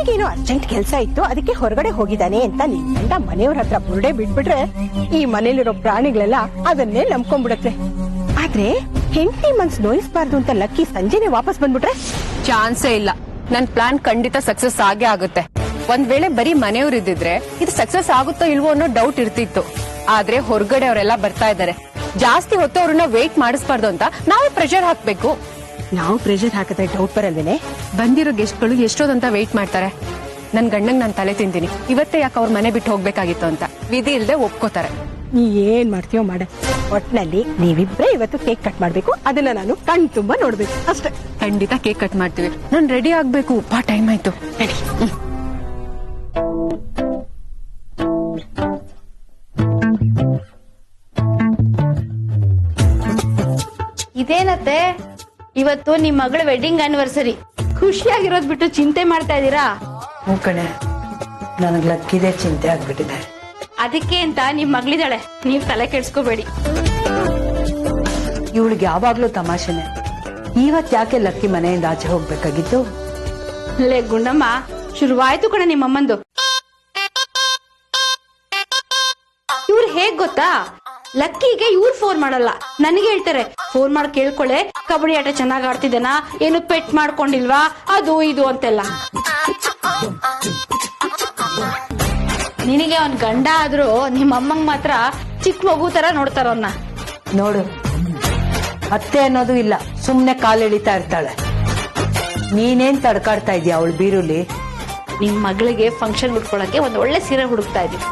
ಅವನಿಗೇನೋ urgent ಕೆಲ್ಸ ಇತ್ತು, ಅದಕ್ಕೆ ಹೊರಗಡೆ ಹೋಗಿದ್ದಾನೆ ಅಂತ ನಿನ್ ಗಂಡ ಮನೆಯವ್ರ ಹತ್ರ ಬುರುಡೆ ಬಿಟ್ಬಿಟ್ರೆ ಈ ಮನೇಲಿರೋ ಪ್ರಾಣಿಗಳೆಲ್ಲ ಅದನ್ನೇ ನಂಬ್ಕೊಂಡ್ಬಿಡತ್ತೆ. ಆದ್ರೆ ಹೆಂಡತಿ ಮನ್ಸ್ ನೋಯಿಸ್ಬಾರ್ದು ಅಂತ ಲಕ್ಕಿ ಸಂಜೆನೆ ವಾಪಸ್ ಬಂದ್ಬಿಟ್ರೆ ಚಾನ್ಸೇ ಇಲ್ಲ. ನನ್ ಪ್ಲಾನ್ ಖಂಡಿತ ಸಕ್ಸಸ್ ಆಗೇ ಆಗುತ್ತೆ. ಒಂದ್ ವೇಳೆ ಬರೀ ಮನೆಯವ್ರು ಇದ್ದಿದ್ರೆ ಇದು ಸಕ್ಸಸ್ ಆಗುತ್ತೋ ಇಲ್ವೋ ಅನ್ನೋ ಡೌಟ್ ಇರ್ತಿತ್ತು. ಆದ್ರೆ ಹೊರಗಡೆ ಅವರೆಲ್ಲ ಬರ್ತಾ ಇದಾರೆ. ಜಾಸ್ತಿ ಹೊತ್ತು ಅವ್ರನ್ನ ವೇಟ್ ಮಾಡಿಸ್ಬಾರ್ದು ಅಂತ ನಾವೇ ಪ್ರೆಷರ್ ಹಾಕ್ಬೇಕು. ನಾವು ಪ್ರೆಷರ್ ಹಾಕಿದ್ರೆ ಡೌಟ್ ಬರಲ್ವೇನೆ? ಬಂದಿರೋ ಗೆಸ್ಟ್ಗಳು ಎಷ್ಟೋದಂತ ವೇಟ್ ಮಾಡ್ತಾರೆ. ನನ್ ಗಂಡಂಗ್ ನಾನ್ ತಲೆ ತಿಂತೀನಿ, ಇವತ್ತೇ ಯಾಕೆ ಅವ್ರ ಮನೆ ಬಿಟ್ಟು ಹೋಗ್ಬೇಕಾಗಿತ್ತು ಅಂತ. ವಿಧಿ ಇಲ್ದೆ ಒಪ್ಕೋತಾರೆ. ನೀ ಏನ್ ಮಾಡ್ತೀಯೋ ಮಾಡ, ಒಟ್ನಲ್ಲಿ ನೀವಿಬ್ರೇ ಇವತ್ತು ಕೇಕ್ ಕಟ್ ಮಾಡ್ಬೇಕು. ಅದನ್ನ ನಾನು ಕಣ್ ತುಂಬಾ ನೋಡ್ಬೇಕು ಅಷ್ಟೇ. ಖಂಡಿತ ಕೇಕ್ ಕಟ್ ಮಾಡ್ತೀವಿ. ನಾನ್ ರೆಡಿ ಆಗ್ಬೇಕು, ಟೈಮ್ ಆಯ್ತು. ಇದೇನತ್ತೆ, ಇವತ್ತು ನಿಮ್ ಮಗಳ ವೆಡ್ಡಿಂಗ್ ಆನಿವರ್ಸರಿ. ಖುಷಿಯಾಗಿರೋದ್ ಬಿಟ್ಟು ಚಿಂತೆ ಮಾಡ್ತಾ ಇದೀರಾ? ಕಣೆ, ನನಗ್ ಲಕ್ಕಿದೆ ಚಿಂತೆ ಆಗ್ಬಿಟ್ಟಿದೆ. ಅದಕ್ಕೆ ಅಂತ ನಿಮ್ ಮಗಳಿದ್ದಾಳೆ, ನೀವ್ ತಲೆ ಕೆಡ್ಸ್ಕೋಬೇಡಿ. ಇವಳಿಗೆ ಯಾವಾಗ್ಲೂ ತಮಾಷೆನೆ. ಇವತ್ ಯಾಕೆ ಲಕ್ಕಿ ಮನೆಯಿಂದ ಆಚೆ ಹೋಗ್ಬೇಕಾಗಿತ್ತು? ಲೇ ಗುಂಡಮ್ಮ, ಶುರುವಾಯ್ತು ಕಣ ನಿಮ್ಮಮ್ಮಂದು. ಇವ್ರು ಹೇಗ್ ಗೊತ್ತಾ, ಲಕ್ಕಿಗೆ ಇವ್ರು ಫೋನ್ ಮಾಡಲ್ಲ, ನನಗೆ ಹೇಳ್ತಾರೆ ಫೋನ್ ಮಾಡಿ ಕೇಳ್ಕೊಳ್ಳೆ, ಕಬಡ್ಡಿ ಆಟ ಚೆನ್ನಾಗ್ ಆಡ್ತಿದ್ದೇನಾ, ಏನು ಪೆಟ್ ಮಾಡ್ಕೊಂಡಿಲ್ವಾ, ಅದು ಇದು ಅಂತೆಲ್ಲ. ನಿನಗೆ ಅವ್ನ್ ಗಂಡ ಆದ್ರೂ ನಿಮ್ಮಮ್ಮಂಗ್ ಮಾತ್ರ ಚಿಕ್ಕ ಮಗು ತರ ನೋಡ್ತಾರ ಅವ್ನ. ನೋಡು, ಅತ್ತೆ ಅನ್ನೋದು ಇಲ್ಲ, ಸುಮ್ನೆ ಕಾಲೆಳಿತಾ ಇರ್ತಾಳೆ. ನೀನೇನ್ ತಡ್ಕಾಡ್ತಾ ಇದೀಯ ಅವಳು ಬೀರುಲಿ? ನಿಮ್ ಮಗಳಿಗೆ ಫಂಕ್ಷನ್ ಉಟ್ಕೊಳಕ್ಕೆ ಒಂದ್ ಒಳ್ಳೆ ಸೀರೆ ಹುಡುಕ್ತಾ ಇದೀವಿ.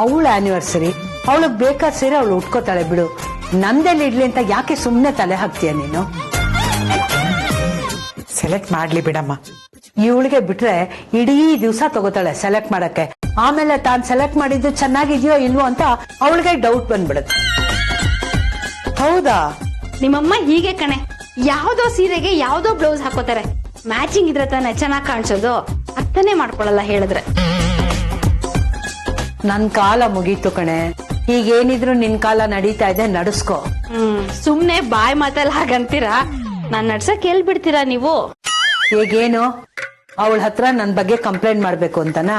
ಅವಳ ಆನಿವರ್ಸರಿ, ಅವಳಗ್ ಬೇಕಾದ ಸೀರೆ ಅವಳು ಉಟ್ಕೋತಾಳೆ ಬಿಡು. ನಂದೆಲ್ಲಿ ಇಡ್ಲಿ ಅಂತ ಯಾಕೆ ಸುಮ್ನೆ ತಲೆ ಹಾಕ್ತೀಯ ನೀನು? ಸೆಲೆಕ್ಟ್ ಮಾಡ್ಲಿ ಬಿಡಮ್ಮ. ಇವಳಿಗೆ ಬಿಟ್ರೆ ಇಡೀ ದಿವಸ ತಗೋತಾಳೆ ಸೆಲೆಕ್ಟ್ ಮಾಡಕ್ಕೆ. ಆಮೇಲೆ ತಾನ್ ಸೆಲೆಕ್ಟ್ ಮಾಡಿದ್ದು ಚೆನ್ನಾಗಿದ್ಯೋ ಇಲ್ವೋ ಅಂತ ಅವಳಿಗೆ ಡೌಟ್ ಬಂದ್ಬಿಡುತ್ತೆ. ಹೌದಾ? ನಿಮ್ಮಮ್ಮ ಹೀಗೆ ಕಣೆ, ಯಾವ್ದೋ ಸೀರೆಗೆ ಯಾವ್ದೋ ಬ್ಲೌಸ್ ಹಾಕೋತಾರೆ. ಮ್ಯಾಚಿಂಗ್ ಇದ್ರೆ ತಾನೆ ಚೆನ್ನಾಗ್ ಕಾಣಿಸೋದು, ಅರ್ಥನೇ ಮಾಡ್ಕೊಳಲ್ಲ ಹೇಳಿದ್ರೆ. ನನ್ ಕಾಲ ಮುಗೀತು ಕಣೆ. ಈಗೇನಿದ್ರು ನಿನ್ ಕಾಲ ನಡೀತಾ ಇದೆ, ನಡ್ಸ್ಕೋ. ಸುಮ್ನೆ ಬಾಯ್ ಮಾತಲ್ಲ ಹಾಗಂತೀರಾ, ನಾನ್ ನಡ್ಸಕ್ ಹೇಳ್ಬಿಡ್ತೀರಾ ನೀವು? ಈಗೇನು ಅವಳ ಹತ್ರ ನನ್ ಬಗ್ಗೆ ಕಂಪ್ಲೇಂಟ್ ಮಾಡ್ಬೇಕು ಅಂತನಾ?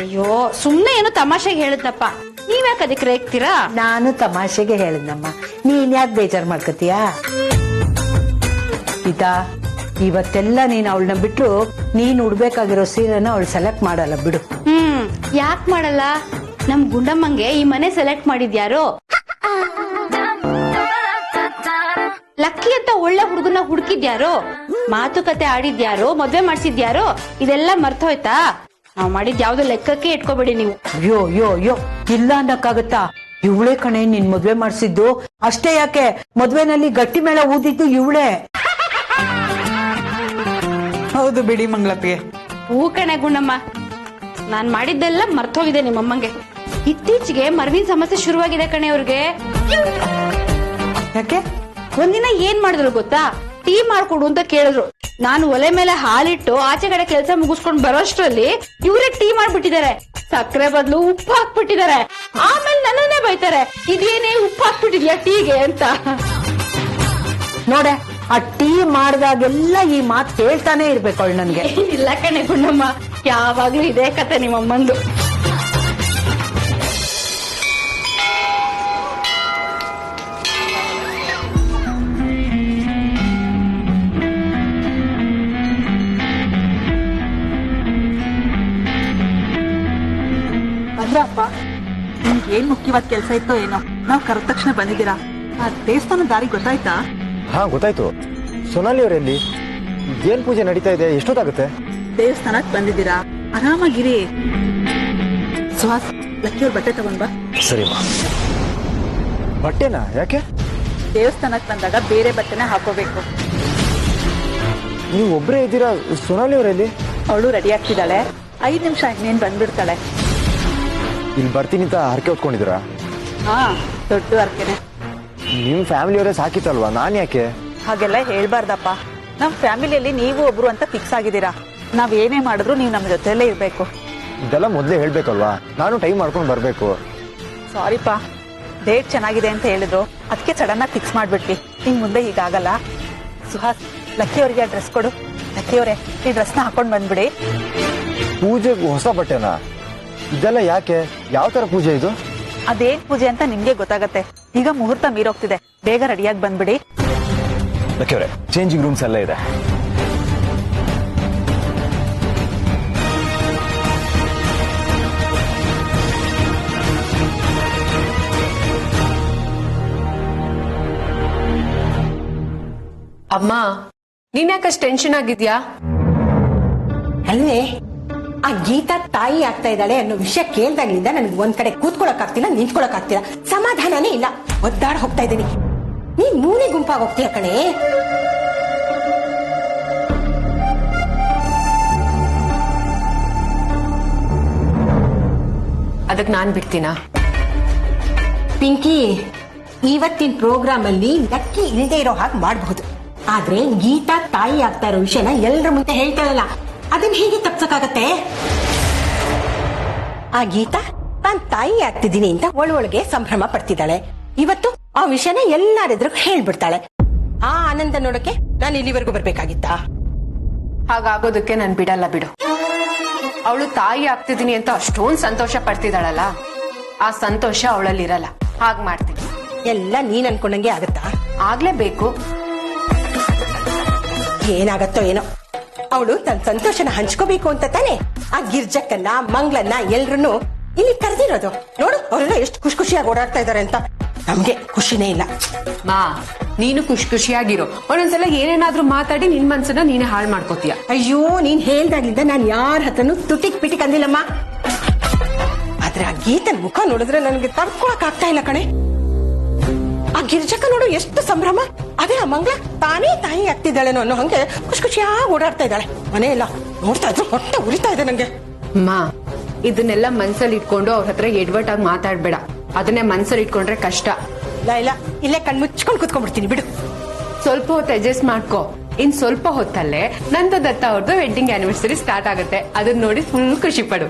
ಅಯ್ಯೋ, ಸುಮ್ನೆ ಏನೋ ತಮಾಷೆಗೆ ಹೇಳುತ್ತಪ್ಪ, ನೀವ್ಯಾಕೆ ಅದಕ್ಕೆ ರೇಗ್ತೀರಾ? ನಾನು ತಮಾಷೆಗೆ ಹೇಳಿದ್ನಮ್ಮ, ನೀನ್ ಯಾಕೆ ಬೇಜಾರ್ ಮಾಡ್ಕತೀಯ? ಗೀತಾ, ಇವತ್ತೆಲ್ಲ ನೀನ್ ಅವಳನ್ನ ಬಿಟ್ರು ನೀನ್ ಉಡ್ಬೇಕಾಗಿರೋ ಸೀರೆನ ಅವಳು ಸೆಲೆಕ್ಟ್ ಮಾಡಲ್ಲ ಬಿಡು. ಯಾಕ್ ಮಾಡಲ್ಲ? ನಮ್ ಗುಂಡಮ್ಮಂಗೆ ಈ ಮನೆ ಸೆಲೆಕ್ಟ್ ಮಾಡಿದ್ಯಾರೋ? ಲಕ್ಕಿ ಅಂತ ಒಳ್ಳೆ ಹುಡುಗನ ಹುಡುಕಿದ್ಯಾರೋ? ಮಾತುಕತೆ ಆಡಿದ್ಯಾರೋ? ಮದ್ವೆ ಮಾಡ್ಸಿದ್ಯಾರೋ? ಇದೆಲ್ಲ ಮರ್ತೋಯ್ತಾ? ನಾವ್ ಮಾಡಿದ್ ಯಾವ್ದು ಲೆಕ್ಕಕ್ಕೆ ಇಟ್ಕೋಬೇಡಿ ನೀವು. ಅಯ್ಯೋ ಯೋ ಯೋ, ಇಲ್ಲ ಅನ್ನಕ್ಕಾಗತ್ತಾ? ಇವಳೇ ಕಣೆ ನಿನ್ ಮದ್ವೆ ಮಾಡ್ಸಿದ್ದು. ಅಷ್ಟೇ ಯಾಕೆ, ಮದ್ವೆನಲ್ಲಿ ಗಟ್ಟಿ ಮೇಳ ಊದಿದ್ದು ಇವಳೇ. ಹೌದು ಬಿಡಿ ಮಂಗಳಪ್ಪಿಗೆ. ಹೂ ಕಣೆ ಗುಂಡಮ್ಮ, ನಾನ್ ಮಾಡಿದ್ದೆಲ್ಲ ಮರ್ತೋಗಿದೆ ನಿಮ್ಮಮ್ಮಂಗೆ. ಇತ್ತೀಚೆಗೆ ಮರ್ವಿನ ಸಮಸ್ಯೆ ಶುರುವಾಗಿದೆ ಕಣೆ ಅವ್ರಿಗೆ. ಯಾಕೆ? ಒಂದಿನ ಏನ್ ಮಾಡಿದ್ರು ಗೊತ್ತಾ? ಟೀ ಮಾಡ್ಕೊಡು ಅಂತ ಕೇಳಿದ್ರು. ನಾನು ಒಲೆ ಮೇಲೆ ಹಾಲಿಟ್ಟು ಆಚೆ ಕಡೆ ಕೆಲಸ ಮುಗಿಸ್ಕೊಂಡ್ ಬರೋಷ್ಟ್ರಲ್ಲಿ ಇವರೇ ಟೀ ಮಾಡ್ಬಿಟ್ಟಿದ್ದಾರೆ. ಸಕ್ಕರೆ ಬದಲು ಉಪ್ಪು ಹಾಕ್ಬಿಟ್ಟಿದ್ದಾರೆ. ಆಮೇಲೆ ನನ್ನನ್ನೇ ಬೈತಾರೆ, ಇದೇನೇ ಉಪ್ಪು ಹಾಕ್ಬಿಟ್ಟಿದ್ಯಾ ಟೀಗೆ ಅಂತ. ನೋಡೆ, ಆ ಟೀ ಮಾಡಿದಾಗೆಲ್ಲ ಈ ಮಾತು ಕೇಳ್ತಾನೆ ಇರ್ಬೇಕು ಅವಳು ನನ್ಗೆ. ಇಲ್ಲ ಕಣೆ ಗುಂಡಮ್ಮ, ಯಾವಾಗ್ಲೂ ಇದೇ ಕತೆ ನಿಮ್ಮಮ್ಮಂದು. ಬಂದ್ರಪ್ಪ, ನಿಮ್ಗೆ ಏನ್ ಮುಖ್ಯವಾದ ಕೆಲ್ಸ ಇತ್ತೋ ಏನೋ, ನಾವ್ ಕರೆದ ತಕ್ಷಣ ಬಂದಿದ್ದೀರಾ. ಆ ದೇವಸ್ಥಾನ ದಾರಿ ಗೊತ್ತಾಯ್ತಾ? ಹಾ ಗೊತ್ತಾಯ್ತು. ಸೊನಾಲಿ ಅವರಲ್ಲಿ ಏನ್ ಪೂಜೆ ನಡೀತಾ ಇದೆ? ಎಷ್ಟೊತ್ತಾಗುತ್ತೆ? ದೇವಸ್ಥಾನಕ್ ಬಂದಿದ್ದೀರಾ, ಆರಾಮಾಗಿರಿ. ಸುಹಾಸ್, ಲಕ್ಕಿಯವ್ರ ಬಟ್ಟೆ ತಗೊಂಡ್ ಬಾ. ಸರಿ. ಬಟ್ಟೆನಾ? ಯಾಕೆ? ದೇವಸ್ಥಾನಕ್ ಬಂದಾಗ ಬೇರೆ ಬಟ್ಟೆನ ಹಾಕೋಬೇಕು. ನೀವು ಒಬ್ಬರೇ ಇದ್ದೀರಾ? ಸೊನಾಲಿ ಅವರಲ್ಲಿ? ಅವಳು ರೆಡಿ ಆಗ್ತಿದ್ದಾಳೆ, 5 ನಿಮಿಷ ಇನ್ನೇನ್ ಬಂದ್ಬಿಡ್ತಾಳೆ. ಇಲ್ಲಿ ಬರ್ತೀನಿ ಅಂತ ಹರಕೆ ಹೊತ್ಕೊಂಡಿದ್ದೀರಾ? ಹಾ, ದೊಡ್ಡ ಹರಕೆನೆ. ನಿಮ್ ಫ್ಯಾಮಿಲಿಯವರೇ ಸಾಕಿತ್ತಲ್ವಾ, ನಾನ್ ಯಾಕೆ? ಹಾಗೆಲ್ಲ ಹೇಳ್ಬಾರ್ದಪ್ಪ. ನಮ್ ಫ್ಯಾಮಿಲಿಯಲ್ಲಿ ನೀವು ಒಬ್ರು ಅಂತ ಫಿಕ್ಸ್ ಆಗಿದ್ದೀರಾ. ನಾವ್ ಏನೇ ಮಾಡಿದ್ರು ನೀವು ನಮ್ ಜೊತೆಲೇ ಇರ್ಬೇಕು. ಇದೆಲ್ಲ ಮೊದ್ಲೇ ಹೇಳ್ಬೇಕಲ್ವಾ? ನಾನು ಟೈಮ್ ಮಾಡ್ಕೊಂಡು ಬರ್ಬೇಕು. ಸಾರಿಪಾ, ಡೇಟ್ ಚೆನ್ನಾಗಿದೆ ಅಂತ ಹೇಳಿದ್ರು, ಅದಕ್ಕೆ ಸಡನ್ ಆಗಿ ಫಿಕ್ಸ್ ಮಾಡ್ಬಿಟ್ವಿ. ಹಿಂಗ್ ಮುಂದೆ ಹೀಗಾಗಲ್ಲ. ಸುಹಾಸ್, ಲಕ್ಕಿ ಅವರಿಗೆ ಡ್ರೆಸ್ ಕೊಡು. ಅತ್ತಿಯವರೇ ಈ ಡ್ರೆಸ್ನ ಹಾಕೊಂಡ್ ಬಂದ್ಬಿಡಿ. ಪೂಜೆಗೆ ಹೊಸ ಬಟ್ಟೆನಾ? ಇದೆಲ್ಲ ಯಾಕೆ? ಯಾವ ತರ ಪೂಜೆ ಇದು? ಅದೇನ್ ಪೂಜೆ ಅಂತ ನಿಮ್ಗೆ ಗೊತ್ತಾಗತ್ತೆ. ಈಗ ಮುಹೂರ್ತ ಮೀರೋಗ್ತಿದೆ, ಬೇಗ ರೆಡಿಯಾಗಿ ಬಂದ್ಬಿಡಿ. ಲಕ್ಕಿಯವರೇ, ಚೇಂಜಿಂಗ್ ರೂಮ್ಸ್ ಎಲ್ಲ ಇದೆ. ಅಮ್ಮ, ನೀನ್ ಯಾಕಷ್ಟು ಟೆನ್ಷನ್ ಆಗಿದ್ಯಾ? ಅಲ್ವೇ, ಆ ಗೀತಾ ತಾಯಿ ಆಗ್ತಾ ಇದ್ದಾಳೆ ಅನ್ನೋ ವಿಷಯ ಕೇಳ್ದಾಗ್ಲಿಂದ ನನಗೆ ಒಂದ್ ಕಡೆ ಕೂತ್ಕೊಳಕ್ ಆಗ್ತಿಲ್ಲ, ನಿಂತ್ಕೊಳಕ್ ಆಗ್ತಿಲ್ಲ, ಸಮಾಧಾನನೇ ಇಲ್ಲ. ಒದ್ದಾಡ್ ಹೋಗ್ತಾ ಇದ್ದೀನಿ. ನೀನ್ ಮೂಲೆ ಗುಂಪಾಗಿ ಹೋಗ್ತೀಯ ಕಣೆ. ಅದಕ್ ನಾನ್ ಬಿಡ್ತೀನಾ? ಪಿಂಕಿ, ಇವತ್ತಿನ ಪ್ರೋಗ್ರಾಮ್ ಅಲ್ಲಿ ಲಕ್ಕಿ ಇಲ್ಲದೆ ಇರೋ ಹಾಗೆ ಮಾಡಬಹುದು. ಆದ್ರೆ ಗೀತಾ ತಾಯಿ ಆಗ್ತಾ ಇರೋ ವಿಷಯನ ಎಲ್ಲರ ಮುಂದೆ ಹೇಳ್ತಾಳಲ್ಲ, ಅದನ್ನ ಹೇಗೆ ತಪ್ಸಕ್ಕಾಗತ್ತೆ? ಆ ಗೀತಾ ತಾನ್ ತಾಯಿ ಆಗ್ತಿದ್ದೀನಿ ಅಂತ ಒಳಗೆ ಸಂಭ್ರಮ ಪಡ್ತಿದ್ದಾಳೆ. ಇವತ್ತು ಆ ವಿಷಯನ ಎಲ್ಲಾರೆದ್ರು ಹೇಳ್ಬಿಡ್ತಾಳೆ. ಆ ಆನಂದ ನೋಡಕ್ಕೆ ನಾನು ಇಲ್ಲಿವರೆಗೂ ಬರ್ಬೇಕಾಗಿತ್ತಾ? ಹಾಗಾಗೋದಕ್ಕೆ ನಾನ್ ಬಿಡಲ್ಲ ಬಿಡು. ಅವಳು ತಾಯಿ ಆಗ್ತಿದ್ದೀನಿ ಅಂತ ಅಷ್ಟೊಂದ್ ಸಂತೋಷ ಪಡ್ತಿದ್ದಾಳಲ್ಲ, ಆ ಸಂತೋಷ ಅವಳಲ್ಲಿರಲ್ಲ. ಹಾಗ್ ಮಾಡ್ತೀನಿ. ಎಲ್ಲ ನೀನ್ ಅನ್ಕೊಂಡಂಗೆ ಆಗತ್ತಾ? ಆಗ್ಲೇಬೇಕು. ಏನಾಗತ್ತೋ ಏನೋ. ಅವಳು ತನ್ನ ಸಂತೋಷನ ಹಂಚ್ಕೋಬೇಕು ಅಂತ ತಾನೆ ಆ ಗಿರ್ಜಕ್ಕನ್ನ ಮಂಗ್ಳನ್ನ ಎಲ್ರನ್ನೂ ಇಲ್ಲಿ ಕರೆದಿರೋದು. ನೋಡು, ಅವರೆಲ್ಲ ಎಷ್ಟು ಖುಷಿ ಖುಷಿಯಾಗಿ ಓಡಾಡ್ತಾ ಇದಾರೆ ಅಂತ. ನಮ್ಗೆ ಖುಷಿನೇ ಇಲ್ಲ. ಮಾ, ನೀನು ಖುಷಿಯಾಗಿರೋ. ಒಂದೊಂದ್ಸಲ ಏನೇನಾದ್ರೂ ಮಾತಾಡಿ ನಿನ್ ಮನ್ಸನ್ನ ನೀನೇ ಹಾಳು ಮಾಡ್ಕೋತೀಯ. ಅಯ್ಯೋ, ನೀನ್ ಹೇಳ್ದಾಗ್ಲಿಂದ ನಾನ್ ಯಾರ ಹತ್ರನೂ ತುಟಿಕ್ ಪಿಟಿಕ್ ಅಂದಿಲ್ಲಮ್ಮ. ಆದ್ರೆ ಆ ಗೀತನ್ ಮುಖ ನೋಡಿದ್ರೆ ನನಗೆ ತಡ್ಕೊಳಕ್ ಆಗ್ತಾ ಇಲ್ಲ ಕಣೆ. ಆ ಗಿರ್ಜಕ್ಕ ನೋಡು ಎಷ್ಟು ಸಂಭ್ರಮ. ಅದೇ ಆ ಮಂಗ್ಳ ತಾನೇ ತಾಯಿ ಆಗ್ತಿದ್ದಾಳೇನೋ ಅನ್ನೋ ಹಂಗೆ ಖುಷಿ ಖುಷಿಯಾಗಿ ಓಡಾಡ್ತಾ ಇದ್ದಾಳೆ. ಮನೆ ಎಲ್ಲ ನೋಡ್ತಾ ಇದ್ರು ಹೊಟ್ಟೆ ಉರಿತಾ ಇದೆ ನಂಗೆ. ಮಾ, ಇದನ್ನೆಲ್ಲ ಮನ್ಸಲ್ಲಿ ಇಟ್ಕೊಂಡು ಅವ್ರ ಹತ್ರ ಎಡ್ವರ್ಟ್ ಆಗಿ ಮಾತಾಡ್ಬೇಡ. ಅದನ್ನೇ ಮನ್ಸಲ್ಲಿ ಇಟ್ಕೊಂಡ್ರೆ ಕಷ್ಟ. ಇಲ್ಲ, ಇಲ್ಲೇ ಕಣ್ಮುಚ್ಕೊಂಡು ಕುತ್ಕೊಂಡ್ಬಿಡ್ತೀನಿ ಬಿಡು. ಸ್ವಲ್ಪ ಹೊತ್ತು ಅಡ್ಜಸ್ಟ್ ಮಾಡ್ಕೋ. ಇನ್ ಸ್ವಲ್ಪ ಹೊತ್ತಲ್ಲೇ ನಂದು ದತ್ತ ಅವ್ರದ್ದು ವೆಡ್ಡಿಂಗ್ ಆನಿವರ್ಸರಿ ಸ್ಟಾರ್ಟ್ ಆಗುತ್ತೆ. ಅದನ್ನ ನೋಡಿ ಫುಲ್ ಖುಷಿ ಪಡು.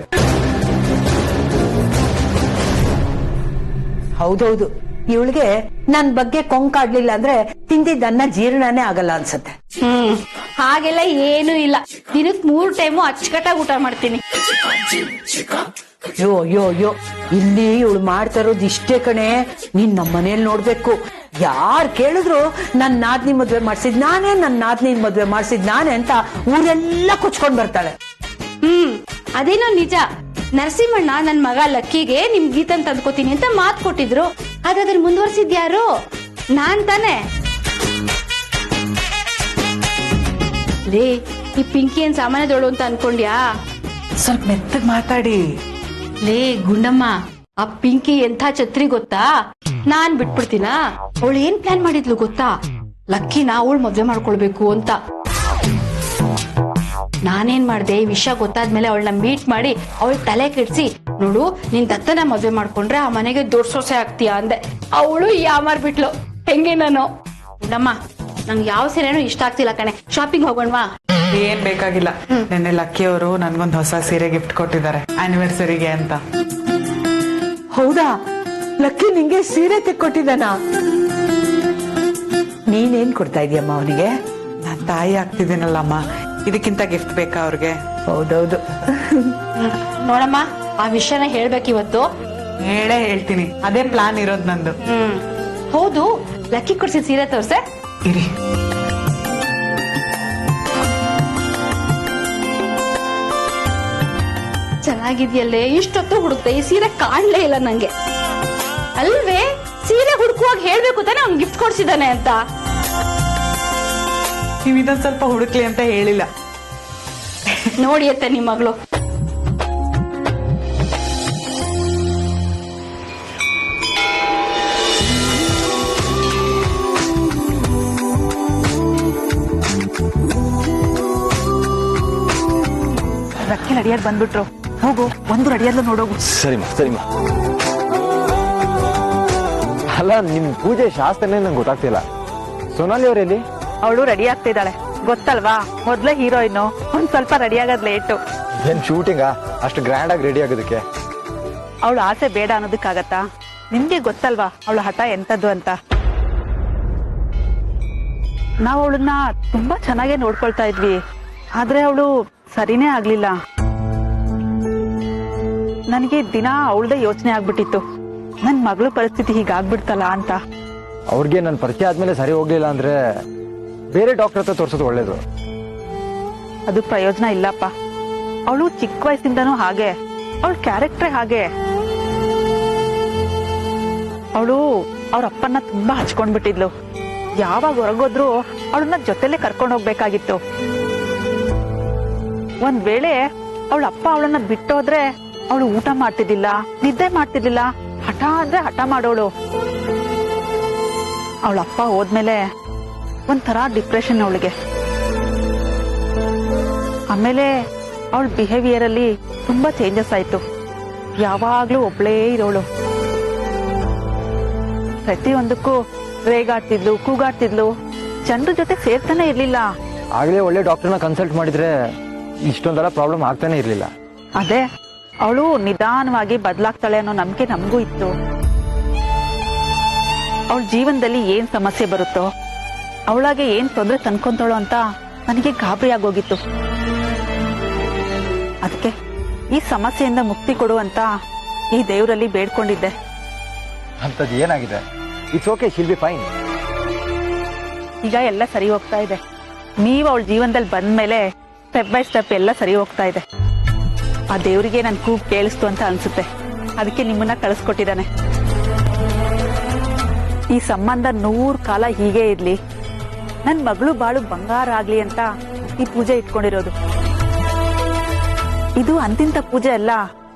ಹೌದೌದು, ಇವಳಿಗೆ ನನ್ ಬಗ್ಗೆ ಕೊಂಕಾಡ್ಲಿಲ್ಲ ಅಂದ್ರೆ ತಿಂದಿದ್ದನ್ನ ಜೀರ್ಣನೇ ಆಗಲ್ಲ ಅನ್ಸತ್ತೆ. ಹಾಗೆಲ್ಲ ಏನು ಇಲ್ಲ. ದಿನಕ್ 3 ಟೈಮು ಅಚ್ಚುಕಟ್ಟಾಗಿ ಊಟ ಮಾಡ್ತೀನಿ. ಯೋ ಇಲ್ಲಿ ಇವಳು ಮಾಡ್ತಾ ಇರೋದು ಇಷ್ಟೇ ಕಣೆ. ನೀನ್ ನಮ್ಮ ಮನೇಲಿ ನೋಡ್ಬೇಕು. ಯಾರ್ ಕೇಳಿದ್ರು ನನ್ ನಾದ್ನಿ ಮದ್ವೆ ಮಾಡ್ಸಿದ್ ನಾನೇ, ನನ್ ನಾದ್ನಿ ಮದ್ವೆ ಮಾಡ್ಸಿದ್ ನಾನೇ ಅಂತ ಊರೆಲ್ಲ ಕುಚ್ಕೊಂಡ್ ಬರ್ತಾಳೆ. ಅದೇನೋ ನಿಜ. ನರಸಿಂಹಣ್ಣ ನನ್ ಮಗ ಲಕ್ಕಿಗೆ ನಿಮ್ ಗೀತನ್ ತಂದ್ಕೋತೀನಿ ಅಂತ ಮಾತ್ ಕೊಟ್ಟಿದ್ರು. ಹಾಗಾದ್ರೆ ಮುಂದುವರ್ಸಿದ್ಯಾರು? ನಾನ್ ತಾನೆ. ಲೇ, ಈ ಪಿಂಕಿ ಏನ್ ಸಾಮಾನ್ಯದೋಳು ಅಂತ ಅನ್ಕೊಂಡ್ಯಾ? ಸ್ವಲ್ಪ ಮೆತ್ತಗ್ ಮಾತಾಡಿ. ಲೇ ಗುಂಡಮ್ಮ, ಆ ಪಿಂಕಿ ಎಂಥ ಛತ್ರಿ ಗೊತ್ತಾ? ನಾನ್ ಬಿಟ್ಬಿಡ್ತೀನ. ಅವಳು ಏನ್ ಪ್ಲಾನ್ ಮಾಡಿದ್ಲು ಗೊತ್ತಾ? ಲಕ್ಕಿನ ಅವಳು ಮದ್ವೆ ಮಾಡ್ಕೊಳ್ಬೇಕು ಅಂತ. ನಾನೇನ್ ಮಾಡ್ದೆ, ಈ ವಿಷಯ ಗೊತ್ತಾದ್ಮೇಲೆ ಅವಳನ್ನ ಮೀಟ್ ಮಾಡಿ ಅವಳ ತಲೆ ಕೆಡ್ಸಿ, ನೋಡು ನಿನ್ ದತ್ತನ ಮದ್ವೆ ಮಾಡ್ಕೊಂಡ್ರೆ ಆ ಮನೆಗೆ ದೊಡ್ಡ ಸೊಸೆ ಆಗ್ತೀಯಾ ಅಂದೆ. ಅವಳು ಯಾಮಾರ್ಬಿಟ್ಲು. ಹೆಂಗೆ ನಾನು ನಮ್ಮ ನಂಗೆ ಯಾವ ಸೀರೆನೂ ಇಷ್ಟ ಆಗ್ತಿಲ್ಲ ಕಣೆ. ಶಾಪಿಂಗ್ ಹೋಗೋಣವಾ? ಏನ್ ಬೇಕಾಗಿಲ್ಲ. ನೆನ್ನೆ ಲಕ್ಕಿಯವರು ನನ್ಗೊಂದ್ ಹೊಸ ಸೀರೆ ಗಿಫ್ಟ್ ಕೊಟ್ಟಿದ್ದಾರೆ ಆನಿವರ್ಸರಿಗೆ ಅಂತ. ಹೌದಾ? ಲಕ್ಕಿ ನಿಂಗೆ ಸೀರೆ ತೆಕ್ಕೊಟ್ಟಿದ್ದಾನ? ನೀನೇನ್ ಕೊಡ್ತಾ ಇದೀಯಮ್ಮ ಅವನಿಗೆ? ನಾನ್ ತಾಯಿ ಆಗ್ತಿದ್ದೀನಲ್ಲಮ್ಮ, ಇದಕ್ಕಿಂತ ಗಿಫ್ಟ್ ಬೇಕಾ ಅವ್ರಿಗೆ? ಹೌದೌದು. ನೋಡಮ್ಮ, ಆ ವಿಷಯನ ಹೇಳ್ಬೇಕಿವತ್ತು. ಹೇಳೇ ಹೇಳ್ತೀನಿ, ಅದೇ ಪ್ಲಾನ್ ಇರೋದ್ ನಂದು. ಹೌದು, ಲಕ್ಕಿ ಕೊಡ್ಸಿದ ಸೀರೆ ತೋರ್ಸೆ. ಇರಿ. ಚೆನ್ನಾಗಿದ್ಯಲ್ಲೇ, ಇಷ್ಟೊತ್ತು ಹುಡುಕ್ತೆ, ಈ ಸೀರೆ ಕಾಣ್ಲೇ ಇಲ್ಲ ನಂಗೆ. ಅಲ್ವೇ, ಸೀರೆ ಹುಡುಕುವಾಗ ಹೇಳ್ಬೇಕು ತಾನೆ ಅವ್ನ್ ಗಿಫ್ಟ್ ಕೊಡ್ಸಿದಾನೆ ಅಂತ. ನೀವ್ ಇದೊಂದ್ ಸ್ವಲ್ಪ ಹುಡುಕ್ಲಿ ಅಂತ ಹೇಳಿಲ್ಲ. ನೋಡಿ ಅತ್ತೆ ನಿಮ್ ಮಗಳು. ಲಕ್ಕಿ ರೆಡಿಯಾಗಿ ಬಂದ್ಬಿಟ್ರು. ಹೋಗು, ಒಂದು ರೆಡಿಯಾದ್ಲು ನೋಡೋಗು. ಸರಿಮಾ. ಅಲ್ಲ, ನಿಮ್ ಪೂಜೆ ಶಾಸ್ತ್ರನೇ ನಂಗೆ ಗೊತ್ತಾಗ್ತಿಲ್ಲ. ಸೋನಾಲಿ ಅವರೆಲ್ಲಿ? ಅವಳು ರೆಡಿ ಆಗ್ತಿದ್ದಾಳೆ, ಗೊತ್ತಲ್ವಾ? ಮೊದ್ಲೇ ಹೀರೋಯಿನ್, ಒಂದ್ ಸ್ವಲ್ಪ ರೆಡಿ ಆಗೋದ್ ಲೇಟು. ಏನ್ ಶೂಟಿಂಗಾ ಅಷ್ಟು ಗ್ರ್ಯಾಂಡ್ ಆಗಿ ರೆಡಿ ಆಗೋದಕ್ಕೆ? ಅವಳು ಆಸೆ ಬೇಡ ಅನ್ನೋದಕ್ಕಾಗತ್ತಾ? ನಿಮ್ಗೆ ಗೊತ್ತಲ್ವಾ ಅವಳ ಹಠ ಎಂತದ್ದು ಅಂತ. ನಾವು ಅವಳನ್ನ ತುಂಬಾ ಚೆನ್ನಾಗೇ ನೋಡ್ಕೊಳ್ತಾ ಇದ್ವಿ. ಆದ್ರೆ ಅವಳು ಸರಿನೇ ಆಗ್ಲಿಲ್ಲ. ನನಗೆ ದಿನ ಅವಳದೇ ಯೋಚನೆ ಆಗ್ಬಿಟ್ಟಿತ್ತು, ನನ್ ಮಗಳ ಪರಿಸ್ಥಿತಿ ಹೀಗಾಗ್ಬಿಡ್ತಲ್ಲ ಅಂತ. ಅವ್ರಿಗೆ ನನ್ನ ಪರಿಚಯ ಆದ್ಮೇಲೆ ಸರಿ ಹೋಗ್ಲಿಲ್ಲ ಅಂದ್ರೆ ಬೇರೆ ಡಾಕ್ಟರ್ ಹತ್ರ ತೋರ್ಸೋದು ಒಳ್ಳೇದು. ಅದು ಪ್ರಯೋಜನ ಇಲ್ಲಪ್ಪ. ಅವಳು ಚಿಕ್ಕ ವಯಸ್ಸಿಂದನೂ ಹಾಗೆ, ಅವಳ ಕ್ಯಾರೆಕ್ಟ್ರೇ ಹಾಗೆ. ಅವಳು ಅವ್ರ ಅಪ್ಪನ್ನ ತುಂಬಾ ಹಚ್ಕೊಂಡ್ಬಿಟ್ಟಿದ್ಲು. ಯಾವಾಗ ಹೊರಗೋದ್ರು ಅವಳನ್ನ ಜೊತೆಲೆ ಕರ್ಕೊಂಡು ಹೋಗ್ಬೇಕಾಗಿತ್ತು. ಒಂದ್ ವೇಳೆ ಅವಳ ಅಪ್ಪ ಅವಳನ್ನ ಬಿಟ್ಟೋದ್ರೆ ಅವಳು ಊಟ ಮಾಡ್ತಿದ್ದಿಲ್ಲ, ನಿದ್ದೆ ಮಾಡ್ತಿದ್ದಿಲ್ಲ, ಹಠ ಅಂದ್ರೆ ಹಠ ಮಾಡೋಳು. ಅವಳ ಅಪ್ಪ ಹೋದ್ಮೇಲೆ ಒಂಥರ ಡಿಪ್ರೆಷನ್ ಅವಳಿಗೆ. ಆಮೇಲೆ ಅವಳ ಬಿಹೇವಿಯರ್ ಅಲ್ಲಿ ತುಂಬಾ ಚೇಂಜಸ್ ಆಯ್ತು. ಯಾವಾಗ್ಲೂ ಒಬ್ಳೇ ಇರೋಳು. ಪ್ರತಿಯೊಂದಕ್ಕೂ ರೇಗಾಡ್ತಿದ್ಲು, ಕೂಗಾಡ್ತಿದ್ಲು, ಜನರ ಜೊತೆ ಸೇರ್ತಾನೆ ಇರ್ಲಿಲ್ಲ. ಆಗ್ಲೇ ಒಳ್ಳೆ ಡಾಕ್ಟರ್ನ ಕನ್ಸಲ್ಟ್ ಮಾಡಿದ್ರೆ ಇಷ್ಟೊಂದೆಲ್ಲ ಪ್ರಾಬ್ಲಮ್ ಆಗ್ತಾನೆ ಇರ್ಲಿಲ್ಲ. ಅದೇ ಅವಳು ನಿಧಾನವಾಗಿ ಬದಲಾಗ್ತಾಳೆ ಅನ್ನೋ ನಂಬಿಕೆ ನಮಗೂ ಇತ್ತು. ಅವಳ ಜೀವನದಲ್ಲಿ ಏನ್ ಸಮಸ್ಯೆ ಬರುತ್ತೋ, ಅವಳಾಗೆ ಏನ್ ತೊಂದರೆ ತಂದ್ಕೊಂತಾಳೋ ಅಂತ ನನಗೆ ಗಾಬರಿ ಆಗೋಗಿತ್ತು. ಅದಕ್ಕೆ ಈ ಸಮಸ್ಯೆಯಿಂದ ಮುಕ್ತಿ ಕೊಡುವಂತ ಈ ದೇವರಲ್ಲಿ ಬೇಡ್ಕೊಂಡಿದ್ದೆ. ಅಂತದ್ ಏನಾಗಿದೆ? It's okay, shall be fine. ಈಗ ಎಲ್ಲ ಸರಿ ಹೋಗ್ತಾ ಇದೆ. ನೀವು ಅವಳ ಜೀವನದಲ್ಲಿ ಬಂದ್ಮೇಲೆ ಸ್ಟೆಪ್ ಬೈ ಸ್ಟೆಪ್ ಎಲ್ಲ ಸರಿ ಹೋಗ್ತಾ ಇದೆ. ಆ ದೇವರಿಗೆ ನನ್ ಕೂಗ್ ಕೇಳಿಸ್ತು ಅಂತ ಅನ್ಸುತ್ತೆ. ಅದಕ್ಕೆ ನಿಮ್ಮನ್ನ ಕಳಿಸ್ಕೊಟ್ಟಿದ್ದಾನೆ. ಈ ಸಂಬಂಧ 100 ಕಾಲ ಹೀಗೆ ಇರ್ಲಿ, ನನ್ ಮಗಳು ಬಾಳು ಬಂಗಾರ ಆಗ್ಲಿ ಅಂತ ಈ ಪೂಜೆ ಇಟ್ಕೊಂಡಿರೋದು. ಇದು ಅಂತಿಂತ ಪೂಜೆ ಅಲ್ಲ.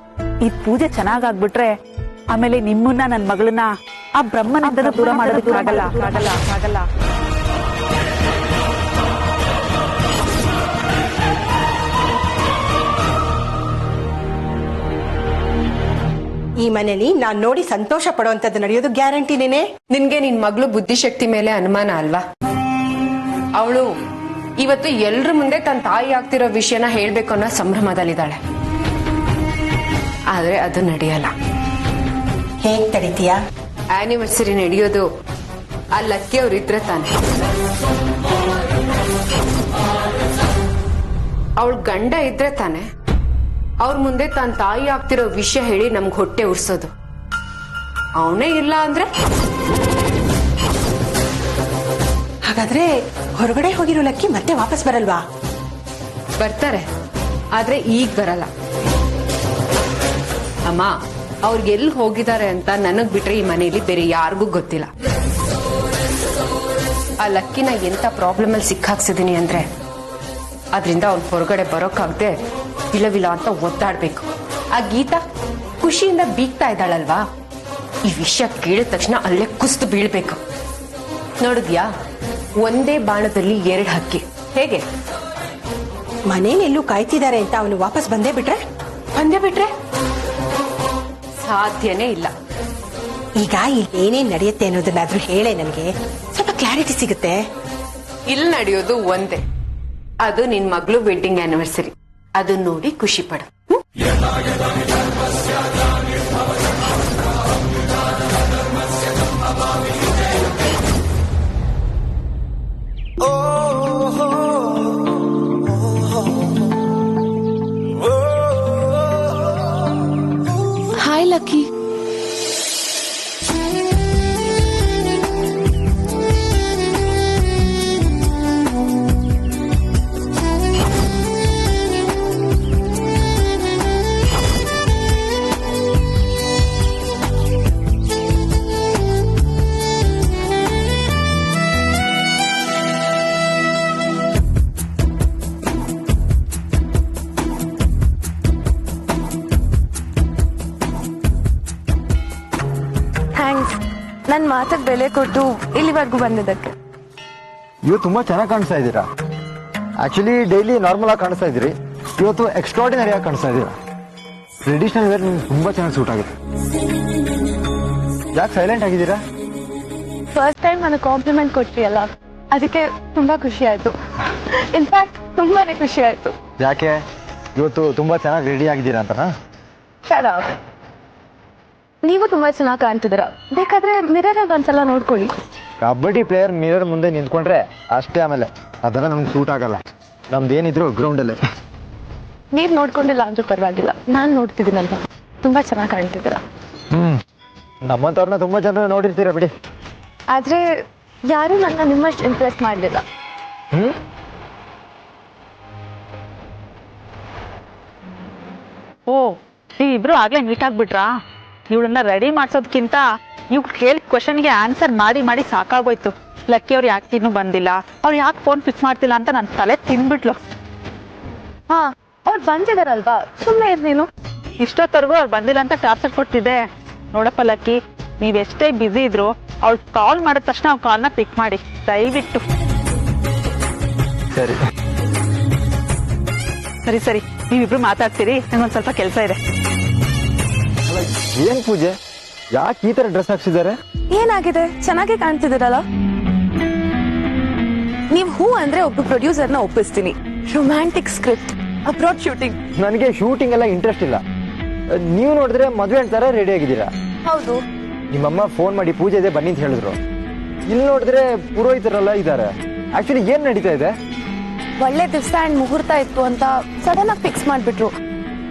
ಈ ಪೂಜೆ ಚೆನ್ನಾಗಾಗ್ಬಿಟ್ರೆ ಆಮೇಲೆ ನಿಮ್ಮನ್ನ ನನ್ ಮಗಳನ್ನ ಆ ಬ್ರಹ್ಮನಿಂದ ದೂರ ಮಾಡೋದಕ್ಕಾಗಲ್ಲ. ಈ ಮನೇಲಿ ನಾನ್ ನೋಡಿ ಸಂತೋಷ ಪಡುವಂತದ್ದು ನಡೆಯೋದು ಗ್ಯಾರಂಟಿನೇನೆ. ನಿನ್ಗೆ ನಿನ್ ಮಗಳು ಬುದ್ಧಿಶಕ್ತಿ ಮೇಲೆ ಅನುಮಾನ ಅಲ್ವಾ? ಅವಳು ಇವತ್ತು ಎಲ್ರ ಮುಂದೆ ತನ್ನ ತಾಯಿ ಆಗ್ತಿರೋ ವಿಷಯನ ಹೇಳ್ಬೇಕು ಅನ್ನೋ ಸಂಭ್ರಮದಲ್ಲಿದ್ದಾಳೆ. ಆದ್ರೆ ಅದು ನಡೆಯಲ್ಲ. ಹೇಗ್ ತಡಿತೀಯಾ? ಆನಿವರ್ಸರಿ ನಡೆಯೋದು ಆ ಲಕ್ಕಿ ಅವ್ರಿದ್ರೆ ತಾನೆ. ಅವಳ ಗಂಡ ಇದ್ರೆ ತಾನೆ ಅವ್ರ ಮುಂದೆ ತನ್ನ ತಾಯಿ ಆಗ್ತಿರೋ ವಿಷಯ ಹೇಳಿ ನಮ್ಗೆ ಹೊಟ್ಟೆ ಉರ್ಸೋದು. ಅವನೇ ಇಲ್ಲ ಅಂದ್ರೆ ಹಾಗಾದ್ರೆ ಹೊರಗಡೆ ಹೋಗಿರೋ ಲಕ್ಕಿ ಮತ್ತೆ ವಾಪಸ್ ಬರಲ್ವಾ? ಬರ್ತಾರೆ, ಆದ್ರೆ ಈಗ ಬರಲ್ಲ. ಅಮ್ಮ, ಅವ್ರಿಗೆ ಎಲ್ಲಿ ಹೋಗಿದ್ದಾರೆ ಅಂತ ನನಗ್ ಬಿಟ್ರೆ ಈ ಮನೆಯಲ್ಲಿ ಬೇರೆ ಯಾರಿಗೂ ಗೊತ್ತಿಲ್ಲ. ಆ ಲಕ್ಕಿನ ಎಂತ ಪ್ರಾಬ್ಲಮ್ ಅಲ್ಲಿ ಸಿಕ್ಕಾಕ್ಸಿದೀನಿ ಅಂದ್ರೆ ಅದ್ರಿಂದ ಅವ್ನು ಹೊರಗಡೆ ಬರೋಕ್ಕಾಗದೆ ವಿಲವಿಲ ಅಂತ ಒದ್ದಾಡ್ಬೇಕು. ಆ ಗೀತಾ ಖುಷಿಯಿಂದ ಬೀಗ್ತಾ ಇದ್ದಾಳಲ್ವಾ, ಈ ವಿಷಯ ಕೇಳಿದ ತಕ್ಷಣ ಅಲ್ಲೇ ಕುಸ್ತು ಬೀಳ್ಬೇಕು. ನೋಡಿದ್ಯಾ, ಒಂದೇ ಬಾಣದಲ್ಲಿ 2 ಹಕ್ಕಿ. ಹೇಗೆ? ಮನೇಲೆಲ್ಲೂ ಕಾಯ್ತಿದ್ದಾರೆ ಅಂತ ಅವನು ವಾಪಸ್ ಬಂದೇ ಬಿಟ್ರೆ ಸಾಧ್ಯನೇ ಇಲ್ಲ. ಈಗ ಇಲ್ಲಿ ಏನೇನ್ ನಡೆಯುತ್ತೆ ಅನ್ನೋದನ್ನಾದ್ರೂ ಹೇಳೇ, ನನಗೆ ಸ್ವಲ್ಪ ಕ್ಲಾರಿಟಿ ಸಿಗುತ್ತೆ. ಇಲ್ಲಿ ನಡೆಯೋದು ಒಂದೇ, ಅದು ನಿನ್ ಮಗಳು ವೆಡ್ಡಿಂಗ್ ಆನಿವರ್ಸರಿ. ಅದನ್ನ ನೋಡಿ ಖುಷಿ ಪಡು. Hi lucky. ಥ್ಯಾಂಕ್ಸ್, ನನ್ ಮಾತಕ್ಕೆ ಬೆಲೆ ಕೊಟ್ಟು ಇಲ್ಲಿವರೆಗೂ ಬಂದಿದ್ದಕ್ಕೆ. ನೀವು ತುಂಬಾ ಚೆನ್ನಾಗಿ ಕಾಣಿಸ್ತಾ ಇದ್ದೀರಾ. ಆಕ್ಚುಲಿ ಡೈಲಿ ನಾರ್ಮಲ್ ಆಗಿ ಕಾಣಿಸ್ತಾ ಇದ್ದೀರಿ, ಇವತ್ತು ಎಕ್ಸ್ಟ್ರಾರ್ಡಿನರಿ ಆಗಿ ಕಾಣಿಸ್ತಾ ಇದ್ದೀರಾ. ಟ್ರೆಡಿಷನಲ್ ವೇರ್ ನಿಮ್ಗೆ ತುಂಬಾ ಚೆನ್ನಾಗಿ ಸೂಟ್ ಆಗುತ್ತೆ. ಯಾಕೆ ಸೈಲೆಂಟ್ ಆಗಿದ್ದೀರಾ? ಫಸ್ಟ್ ಟೈಮ್ ನನಗೆ ಕಾಂಪ್ಲಿಮೆಂಟ್ ಕೊಟ್ರಿ ಅಲ್ಲ, ಅದಕ್ಕೆ ತುಂಬಾ ಖುಷಿ ಆಯ್ತು. ಇನ್ಫ್ಯಾಕ್ಟ್ ತುಂಬಾನೇ ಖುಷಿ ಆಯ್ತು. ಯಾಕೆ? ಇವತ್ತು ತುಂಬಾ ಚೆನ್ನಾಗಿ ರೆಡಿ ಆಗಿದ್ದೀರಾ ಅಂತನಾ? ನೀವು ತುಂಬಾ ಚೆನ್ನಾಗಿ ಕಾಣ್ತಿದ್ದೀರಾ. ಬೇಕಾದ್ರೆ ಮಿರರ್ ಒಂದ್ಸಲ ನೋಡ್ಕೊಳ್ಳಿ. ಕಬಡ್ಡಿ ಪ್ಲೇಯರ್ ಮಿರರ್ ಮುಂದೆ ನಿಂತ್ಕೊಂಡ್ರೆ ಅಷ್ಟೇ, ಆಮೇಲೆ ಅದೆಲ್ಲ ನಮ್ಗೆ ಸೂಟ್ ಆಗಲ್ಲ. ನಮ್ದೇನಿದ್ರು ಗ್ರೌಂಡಲ್ಲೇ. ನೀವ್ ನೋಡ್ಕೊಂಡಿಲ್ಲ ಅಂದ್ರೂ ಪರವಾಗಿಲ್ಲ, ನಾನ್ ನೋಡ್ತಿದ್ದೀನಲ್ವಾ, ತುಂಬಾ ಚೆನ್ನಾಗಿ ಕಾಣ್ತಿದ್ದೀರಾ. ನಮ್ಮಂತವ್ರನ್ನ ತುಂಬಾ ಜನ ನೋಡಿರ್ತೀರ ಬಿಡಿ. ಆದ್ರೆ ಯಾರು ನನ್ನ ನಿಮ್ಮಷ್ಟು ಇಂಪ್ರೆಸ್ ಮಾಡ್ಲಿಲ್ಲ. ಓ, ನೀವಿಬ್ರು ಆಗ್ಲೇ ಮೀಟ್ ಆಗ್ಬಿಟ್ರಾ? ಇವಳನ್ನ ರೆಡಿ ಮಾಡ್ಸೋದಕ್ಕಿಂತ ಇವ್ ಕೇಳಿದ ಕ್ವಶನ್ಗೆ ಆನ್ಸರ್ ಮಾಡಿ ಮಾಡಿ ಸಾಕಾಗೋಯ್ತು. ಲಕ್ಕಿ ಅವ್ರು ಯಾಕೆ ಇನ್ನೂ ಬಂದಿಲ್ಲ, ಅವ್ರು ಯಾಕೆ ಫೋನ್ ಪಿಕ್ ಮಾಡ್ತಿಲ್ಲ ಅಂತ ನನ್ನ ತಲೆ ತಿನ್ಬಿಟ್ಲು. ಹಾ, ಅವ್ರು ಬಂದಿದಾರಲ್ವಾ, ಸುಮ್ಮನೆ ಇರ್ ನೀನು. ಇಷ್ಟೊತ್ತವರೆಗೂ ಅವ್ರು ಬಂದಿಲ್ಲ ಅಂತ ಟಾರ್ಚರ್ ಕೊಡ್ತಿದ್ದೆ. ನೋಡಪ್ಪ ಲಕ್ಕಿ, ನೀವೆಷ್ಟೇ ಬ್ಯುಸಿ ಇದ್ರು ಅವ್ಳು ಕಾಲ್ ಮಾಡಿದ ತಕ್ಷಣ ಅವ್ರ ಕಾಲ್ನ ಪಿಕ್ ಮಾಡಿ ದಯವಿಟ್ಟು. ಸರಿ ಸರಿ ಸರಿ, ನೀವಿಬ್ರು ಮಾತಾಡ್ತೀರಿ, ನಂಗೊಂದು ಸ್ವಲ್ಪ ಕೆಲಸ ಇದೆ. ಏನ್ ಪೂಜೆ, ಯಾಕೆ ಈ ತರ ಡ್ರೆಸ್ ಹಾಕ್ಸಿದ್ದಾರೆ? ಏನಾಗಿದೆ, ಚೆನ್ನಾಗಿ ಕಾಣ್ತಿದ್ದೀರಲ್ಲ. ನೀವ್ ಹೂ ಅಂದ್ರೆ ಒಬ್ಬ ಪ್ರೊಡ್ಯೂಸರ್ನ ಒಪ್ಪಿಸ್ತೀನಿ. Romantic script, abroad shooting. ನನಗೆ ಶೂಟಿಂಗ್ ಎಲ್ಲ ಇಂಟ್ರೆಸ್ಟ್ ಇಲ್ಲ. ನೀವು ನೋಡಿದ್ರೆ ಮದ್ವೆ ತರ ರೆಡಿ ಆಗಿದ್ದೀರಾ. ಹೌದು, ನಿಮ್ಮಮ್ಮ ಫೋನ್ ಮಾಡಿ ಪೂಜೆ ಇದೆ ಬನ್ನಿ ಅಂತ ಹೇಳಿದ್ರು. ಇಲ್ಲಿ ನೋಡಿದ್ರೆ ಪುರೋಹಿತರೆಲ್ಲ ಇದ್ದಾರೆ. ಆಕ್ಚುಲಿ ಏನ್ ನಡೀತಾ ಇದೆ? ಒಳ್ಳೆ ದಿವಸ ಅಂಡ್ ಮುಹೂರ್ತ ಇತ್ತು ಅಂತ ಸಡನ್ ಆಗಿ ಫಿಕ್ಸ್ ಮಾಡ್ಬಿಟ್ರು.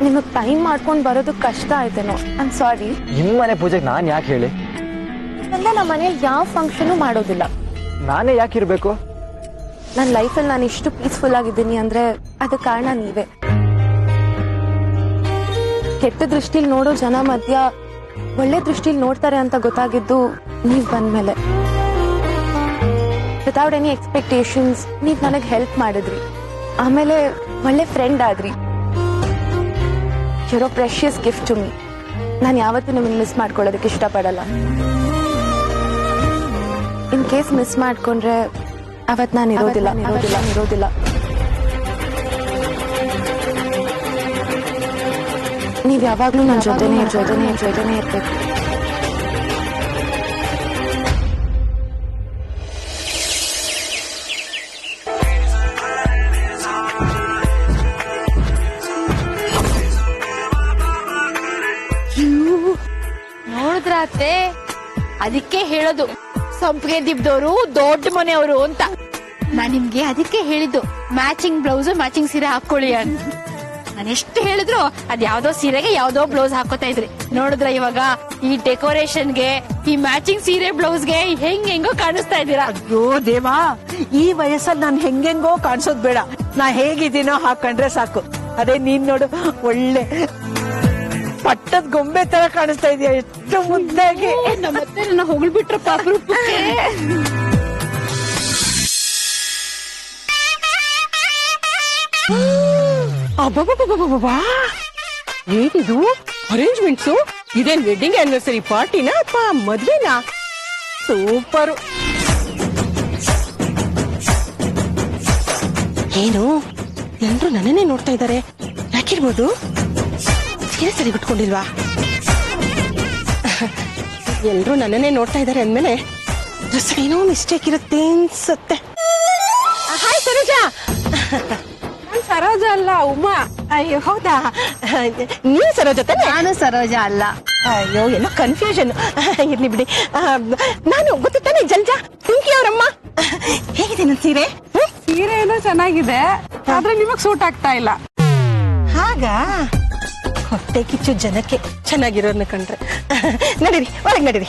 ನಿಮಗ್ ಟೈಮ್ ಮಾಡ್ಕೊಂಡ್ ಬರೋದು ಕಷ್ಟ ಆಯ್ತೇನೋ, ಐ ಆಮ್ ಸಾರಿ. ನಿಮ್ಮನೆ ಪೂಜೆಗೆ ನಾನ್ ಯಾಕೆ ಹೇಳಿ? ಅಂದ್ರೆ ನಮ್ಮ ಮನೇಲಿ ಯಾವ ಫಂಕ್ಷನ್ ಮಾಡೋದಿಲ್ಲ. ನಾನೇ ಯಾಕೆ ಇರ್ಬೇಕು? ನನ್ನ ಲೈಫಲ್ಲಿ ನಾನು ಇಷ್ಟು ಪೀಸ್ಫುಲ್ ಆಗಿದ್ದೀನಿ ಅಂದ್ರೆ ಅದಕ್ಕೆ ಕಾರಣ ನೀವೇ. ಕೆಟ್ಟ ದೃಷ್ಟಿಲಿ ನೋಡೋ ಜನ ಮಧ್ಯ ಒಳ್ಳೆ ದೃಷ್ಟಿಲಿ ನೋಡ್ತಾರೆ ಅಂತ ಗೊತ್ತಾಗಿದ್ದು ನೀವ್ ಬಂದ್ಮೇಲೆ. ವಿತೌಟ್ ಎನಿ ಎಕ್ಸ್ಪೆಕ್ಟೇಷನ್ಸ್ ನೀವ್ ನನಗ್ ಹೆಲ್ಪ್ ಮಾಡಿದ್ರಿ. ಆಮೇಲೆ ಒಳ್ಳೆ ಫ್ರೆಂಡ್ ಆದ್ರಿ. Your precious gift to me. ನಾನು ಯಾವತ್ತೂ ನಿಮ್ಮನ್ನ ಮಿಸ್ ಮಾಡ್ಕೊಳ್ಳೋದಕ್ಕೆ ಇಷ್ಟಪಡಲ್ಲ. ಇನ್ ಕೇಸ್ ಮಿಸ್ ಮಾಡ್ಕೊಂಡ್ರೆ ಅವತ್ ನಾನು ಇರೋದಿಲ್ಲ. ನೀವ್ ಯಾವಾಗ್ಲೂ ನನ್ನ ಜೊತೆನೇ ಇರ್ಬೇಕು. ನೋಡಿದ್ರಾತೆ, ಅದಕ್ಕೆ ಹೇಳೋದು ಸಂಪಿಗೆ ದಿಬ್ದವರು ದೊಡ್ಡ ಮನೆಯವರು ಅಂತ. ನಾನ್ ನಿಮ್ಗೆ ಅದಕ್ಕೆ ಹೇಳಿದ್ದು ಮ್ಯಾಚಿಂಗ್ ಬ್ಲೌಸ್ ಮ್ಯಾಚಿಂಗ್ ಸೀರೆ ಹಾಕೊಳ್ಳಿ ಅಂತ. ನಾನು ಎಷ್ಟು ಹೇಳಿದ್ರು ಅದ್ ಯಾವ್ದೋ ಸೀರೆಗೆ ಯಾವ್ದೋ ಬ್ಲೌಸ್ ಹಾಕೋತಾ ಇದ್ರಿ. ನೋಡಿದ್ರ ಇವಾಗ ಈ ಡೆಕೋರೇಷನ್ಗೆ ಈ ಮ್ಯಾಚಿಂಗ್ ಸೀರೆ ಬ್ಲೌಸ್ಗೆ ಹೆಂಗೋ ಕಾಣಿಸ್ತಾ ಇದ್ದೀರಾ. ಅಯ್ಯೋ ದೇವಾ, ಈ ವಯಸ್ಸಲ್ಲಿ ನಾನು ಹೆಂಗೆಂಗೋ ಕಾಣಿಸೋದ್ ಬೇಡ. ನಾ ಹೇಗಿದ್ದೀನೋ ಹಾಕೊಂಡ್ರೆ ಸಾಕು. ಅದೇ ನೀನ್ ನೋಡು, ಒಳ್ಳೆ ಪಟ್ಟದ ಗೊಂಬೆ ತರ ಕಾಣಿಸ್ತಾ ಇದೆಯಾ, ಎಷ್ಟು ಮುದ್ದಾಗಿ. ನಮ್ಮತ್ತೆ ನನ್ನ ಹೊಗಳ್ಬಿಟ್ರಪ್ಪ ಅಪರೂಪಕ್ಕೆ. ಅಬ್ಬಬ್ಬಬ್ಬಬ್ಬಬ್ಬಾ! ಏನಿದು ಅರೇಂಜ್ಮೆಂಟ್ಸು? ಇದೇನ್ ವೆಡ್ಡಿಂಗ್ ಆನಿವರ್ಸರಿ ಪಾರ್ಟಿನಾ ಅಥವಾ ಮದ್ವೆನಾ? ಸೂಪರು. ಏನು ಎಲ್ರು ನನ್ನನ್ನೇ ನೋಡ್ತಾ ಇದ್ದಾರೆ, ಯಾಕಿರ್ಬೋದು? ಸೀರೆ ಸರಿ ಬಿಟ್ಕೊಂಡಿಲ್ವಾ? ಎಲ್ರು ನನ್ನನ್ನೇ ನೋಡ್ತಾ ಇದ್ದಾರೆ ಅಂದ್ಮೇಲೆ ಡ್ರೆಸ್ ಏನೋ ಮಿಸ್ಟೇಕ್ ಇರುತ್ತೆ ಅನ್ಸುತ್ತೆ. ಹಾಯ್ ಸರೋಜಾ. ಸರೋಜಾ ಅಲ್ಲ, ಉಮಾ. ಅಯ್ಯೋ ಹೌದಾ, ನೀವು ಸರೋಜಾ ತಾನೆ? ನಾನು ಸರೋಜಾ ಅಲ್ಲ. ಅಯ್ಯೋ ಏನೋ ಕನ್ಫ್ಯೂಷನ್. ಇರ್ಲಿ ಬಿಡಿ. ನಾನು ಗೊತ್ತಾನೆ ಜಲ್ಜಾ, ಪಿಂಕಿ ಅವರಮ್ಮ. ಹೇಗಿದೆ ನನ್ನ ಸೀರೆ? ಸೀರೆ ಏನೋ ಚೆನ್ನಾಗಿದೆ, ಆದ್ರೆ ನಿಮಗ್ ಸೂಟ್ ಆಗ್ತಾ ಇಲ್ಲ. ಹಾಗ ಹೊಟ್ಟೆ ಕಿಚ್ಚು ಜನಕ್ಕೆ ಚೆನ್ನಾಗಿರೋರ್ನ ಕಂಡ್ರೆ. ನಡೀರಿ ಒಳಗೆ ನಡೀರಿ.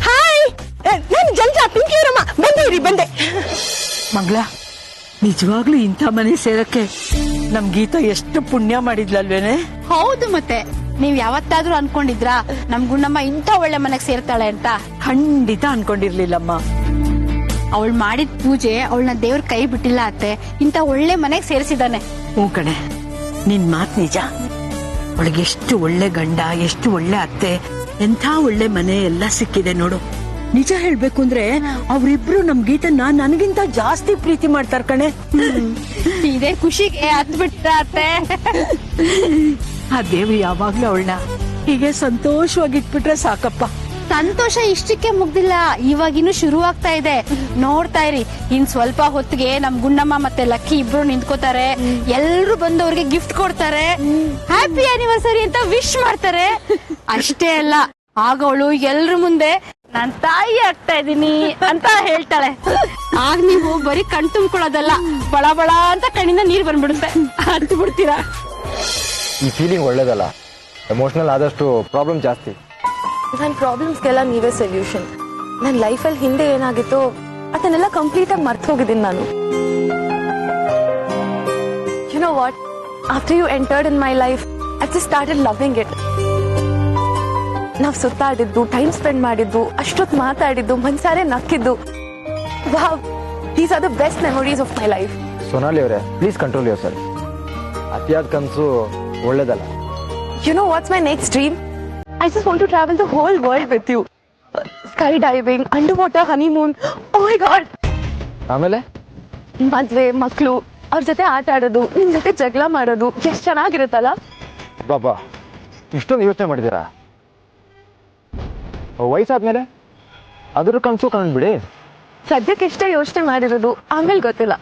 ಹಾಯ್, ನಾನು ಜಲ್ಜಾ, ಪಿಂಕಿ ಅವರಮ್ಮ. ಬಂದೆ. ಮಂಗಳ, ನಿಜವಾಗ್ಲೂ ಇಂಥ ಮನೆ ಸೇರಕ್ಕೆ ನಮ್ ಗೀತಾ ಎಷ್ಟು ಪುಣ್ಯ ಮಾಡಿದ್ಲಲ್ವೇನೆ? ಹೌದು, ಮತ್ತೆ ನೀವ್ ಯಾವತ್ತಾದ್ರೂ ಅನ್ಕೊಂಡಿದ್ರಾ ನಮ್ ಗುಂಡಮ್ಮ ಇಂಥ ಒಳ್ಳೆ ಮನೆಗ್ ಸೇರ್ತಾಳೆ ಅಂತ? ಖಂಡಿತ ಅನ್ಕೊಂಡಿರ್ಲಿಲ್ಲಮ್ಮ. ಅವಳು ಮಾಡಿದ ಪೂಜೆ ಅವಳನ್ನ ದೇವ್ರ ಕೈ ಬಿಟ್ಟಿಲ್ಲ ಅತ್ತೆ, ಇಂಥ ಒಳ್ಳೆ ಮನೆಗ್ ಸೇರಿಸಿದಾನೆ. ಹ್ಞೂ ಕಣೆ, ನಿನ್ ಮಾತ್ ನಿಜ. ಅವಳಿಗೆ ಎಷ್ಟು ಒಳ್ಳೆ ಗಂಡ, ಎಷ್ಟು ಒಳ್ಳೆ ಅತ್ತೆ, ಎಂಥ ಒಳ್ಳೆ ಮನೆ ಎಲ್ಲ ಸಿಕ್ಕಿದೆ ನೋಡು. ನಿಜ ಹೇಳ್ಬೇಕು ಅಂದ್ರೆ ಅವ್ರಿಬ್ರು ನಮ್ ಗೀತನ್ನ ನನಗಿಂತ ಜಾಸ್ತಿ ಪ್ರೀತಿ ಮಾಡ್ತಾರ ಕಣೆ. ಇದೇ ಖುಷಿಗೆ ಹತ್ ಬಿಟ್ಟ ಅತ್ತೆ. ಆ ದೇವ್ರು ಯಾವಾಗ್ಲೂ ಅವಳನ್ನ ಹೀಗೆ ಸಂತೋಷವಾಗಿಟ್ಬಿಟ್ರೆ ಸಾಕಪ್ಪ. ಸಂತೋಷ ಇಷ್ಟಕ್ಕೆ ಮುಗ್ದಿಲ್ಲ, ಇವಾಗಿನ್ನು ಶುರು ಆಗ್ತಾ ಇದೆ. ನೋಡ್ತಾ ಇರಿ, ಇನ್ ಸ್ವಲ್ಪ ಹೊತ್ತಿಗೆ ನಮ್ ಗುಂಡಮ್ಮ ಮತ್ತೆ ಲಕ್ಕಿ ಇಬ್ರು ನಿಂತ್ಕೋತಾರೆ. ಎಲ್ರು ಬಂದವ್ರಿಗೆ ಗಿಫ್ಟ್ ಕೊಡ್ತಾರೆ, ಹ್ಯಾಪಿ ಆನಿವರ್ಸರಿ ಅಂತ ವಿಶ್ ಮಾಡ್ತಾರೆ. ಅಷ್ಟೇ ಅಲ್ಲ, ಆಗ ಅವಳು ಎಲ್ರ ಮುಂದೆ ನಾನ್ ತಾಯಿ ಆಗ್ತಾ ಇದೀನಿ ಅಂತ ಹೇಳ್ತಾಳೆ. ಆಗ ನೀವು ಬರೀ ಕಣ್ ತುಂಬ್ಕೊಳ್ಳೋದಲ್ಲ, ಬಳ ಬಳ ಅಂತ ಕಣ್ಣಿಂದ ನೀರ್ ಬಂದ್ಬಿಡುತ್ತೆ, ಹತ್ತು ಬಿಡ್ತೀರಾ. ಈ ಫೀಲಿಂಗ್ ಒಳ್ಳೇದಲ್ಲ. ಎಮೋಷನಲ್ ಆದಷ್ಟು ಪ್ರಾಬ್ಲಮ್ ಜಾಸ್ತಿ. ನನ್ನ ಪ್ರಾಬ್ಲಮ್ಸ್ಗೆಲ್ಲ ನೀವೇ ಸೊಲ್ಯೂಷನ್. ನನ್ನ ಲೈಫಲ್ಲಿ ಹಿಂದೆ ಏನಾಗಿತ್ತು ಅದನ್ನೆಲ್ಲ ಕಂಪ್ಲೀಟ್ ಆಗಿ ಮರ್ತು ಹೋಗಿದ್ದೀನಿ ನಾನು. You know what, after you entered in my life I just started loving it. ನಾವ್ ಸುತ್ತಾಡಿದ್ದು, ಟೈಮ್ ಸ್ಪೆಂಡ್ ಮಾಡಿದ್ದು, ಅಷ್ಟೊತ್ತು ಮಾತಾಡಿದ್ದು, ಮನ್ಸಾರೆ ನಕ್ಕಿದ್ದು, wow, these are the best memories of my life. Sonali ಅವರೇ, ಪ್ಲೀಸ್ ಕಂಟ್ರೋಲ್ ಯುವರ್ ಸೆಲ್ಫ್. ಅತಿಯಾದ ಕನಸು ಒಳ್ಳೇದಲ್ಲ. You know what's my next dream? I just want to travel the whole world with you. Skydiving, underwater honeymoon. Oh my god. ಆಮೇಲೆ ಮದ್ವೆ, ಮಕ್ಕಳು, ಅವ್ರ ಜೊತೆ ಆಟ ಆಡೋದು, ನಿಮ್ ಜೊತೆ ಜಗಳ ಮಾಡೋದು, ಎಷ್ಟು ಚೆನ್ನಾಗಿರುತ್ತಲ್ಲ. ಬಾಬಾ, ಇಷ್ಟೊಂದು ಯೋಚನೆ ಮಾಡಿದ್ದೀರಾ? ವಯಸ್ಸಾದ್ಮೇಲೆ ಅದ್ರ ಕನಸು ಕಂಡ್ಬಿಡಿ. ಸದ್ಯಕ್ಕೆ ಎಷ್ಟೇ ಯೋಚನೆ ಮಾಡಿರೋದು, ಆಮೇಲೆ ಗೊತ್ತಿಲ್ಲ.